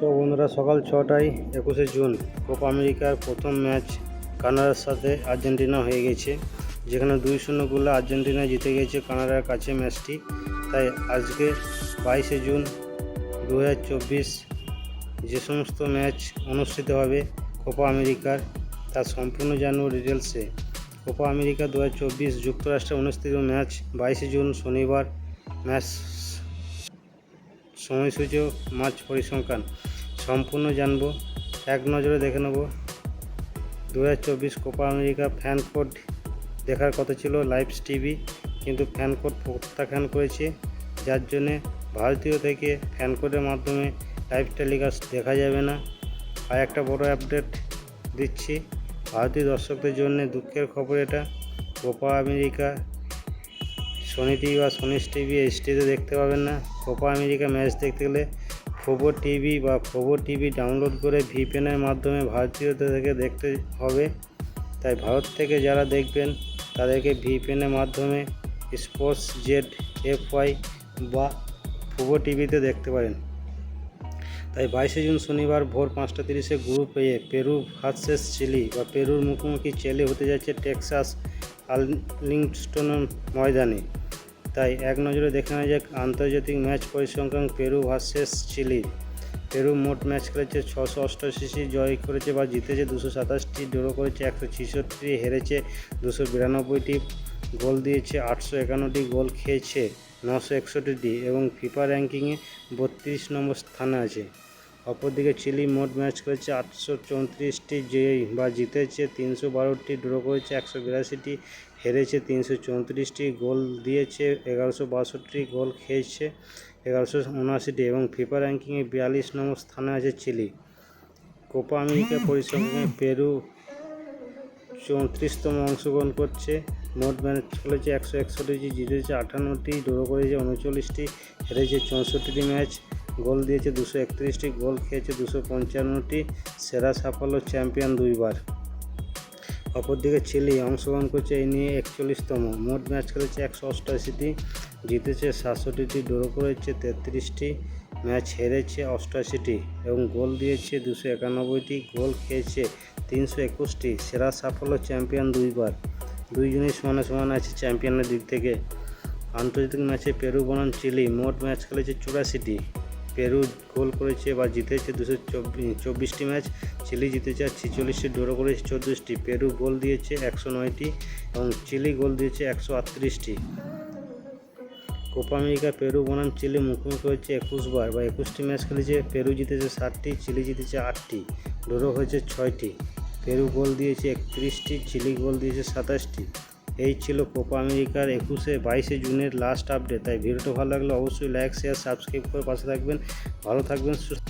So বন্ধুরা, সকাল 6টায় 21শে June Copa আমেরিকার প্রথম ম্যাচ কানাডার সাথে আর্জেন্টিনা হয়ে গেছে, যেখানে 2-0 গোলে আর্জেন্টিনা জিতে গেছে কানাডার কাছে ম্যাচটি। তাই আজকে 22শে জুন 2024 যে সমস্ত ম্যাচ অনুষ্ঠিত হবে কোপা আমেরিকার, তার সম্পূর্ণ জানবো ডিটেলসে। কোপা আমেরিকা 2024 যুক্তরাষ্ট্রে অনুষ্ঠিত ম্যাচ 22শে জুন শনিবার। ম্যাচ সময়সূচি, ম্যাচ পরিসংখ্যান সম্পূর্ণ জানবো, এক নজরে দেখে নেব। 2024 কোপা আমেরিকা ফ্যান কোড দেখার কথা ছিল লাইভ টিভি, কিন্তু ফ্যান কোড প্রত্যাখ্যান করেছে, যার জন্যে ভারতীয় থেকে ফ্যান কোডের মাধ্যমে লাইভ টেলিকাস্ট দেখা যাবে না। আর একটা বড় আপডেট দিচ্ছি ভারতীয় দর্শকদের জন্য, দুঃখের খবর এটা। কোপা আমেরিকা সোনি টিভি বা সোনি টিভি এইচডিতে দেখতে পাবেন না। কোপা আমেরিকা ম্যাচ দেখতে গেলে ফোবো টিভি ডাউনলোড করে ভিপিএনের মাধ্যমে ভারতীয়দের থেকে দেখতে হবে। তাই ভারত থেকে যারা দেখবেন তাদেরকে ভিপিএনের মাধ্যমে স্পোর্টস জেড FY বা ফোবো টিভিতে দেখতে পারেন। তাই 22শে জুন শনিবার ভোর 5:30 group A Peru versus Chile বা পেরুর মুখোমুখি চিলি হতে যাচ্ছে টেক্সাস আর্লিংটন ময়দানে। তাই এক নজরে দেখে নেওয়া যাক আন্তর্জাতিক ম্যাচ পরিসংখ্যান পেরু ভার্সেস চিলি। পেরু মোট ম্যাচ খেলেছে 688, জয় করেছে বা জিতেছে 227টি, ড্র করেছে 166, হেরেছে 292টি, গোল দিয়েছে 851টি, গোল খেয়েছে 961টি এবং ফিফা র্যাঙ্কিংয়ে 32 নম্বর স্থানে আছে। অপরদিকে চিলি মোট ম্যাচ খেলেছে 834টি, জয়ী বা জিতেছে 312টি, ড্র করেছে 182টি, হেরেছে 334টি, গোল দিয়েছে 1162টি, গোল খেয়েছে 1179টি এবং ফিফা র্যাঙ্কিংয়ে 42 নম্বর স্থানে আছে চিলি। কোপা আমেরিকা পরিসংখ্যানে পেরু 34তম অংশগ্রহণ করছে। মোট ম্যাচ খেলেছে 161টি, জিতেছে 58টি, ড্র করেছে 39টি, হেরেছে 64টি ম্যাচ, গোল দিয়েছে 231টি, গোল খেয়েছে 255টি, সেরা সাফল্য চ্যাম্পিয়ন 2বার। অপরদিকে চিলি অংশগ্রহণ করছে এই নিয়ে 41তম। মোট ম্যাচ খেলেছে 188টি, জিতেছে 67টি, ড্র করেছে 33টি ম্যাচ, হেরেছে 88টি এবং গোল দিয়েছে 291টি, গোল খেয়েছে 321টি, সেরা সাফল্য চ্যাম্পিয়ন 2বার। দুইজনেই সমানে সমান আছে চ্যাম্পিয়নের দিক থেকে। আন্তর্জাতিক ম্যাচে পেরু বনাম চিলি মোট ম্যাচ খেলেছে 84টি। পেরু গোল করেছে বা জিতেছে 224টি ম্যাচ, চিলি জিতেছে 46টি, ড্র করেছে 14টি, পেরু গোল দিয়েছে 109টি এবং চিলি গোল দিয়েছে 138টি। কোপা আমেরিকা পেরু বনাম চিলি মুখোমুখি হচ্ছে 21 বার বা 21টি ম্যাচ খেলেছে। পেরু জিতেছে 7টি, চিলি জিতেছে 8টি, ড্র হয়েছে 6টি, পেরু গোল দিয়েছে 31টি, চিলি গোল দিয়েছে 27টি। এই ছিল কোপা আমেরিকার 22শে জুনের লাস্ট আপডেট। তাই ভিডিওটা ভালো লাগলে অবশ্যই লাইক, শেয়ার, সাবস্ক্রাইব করে পাশে থাকবেন। ভালো থাকবেন, সুস্থ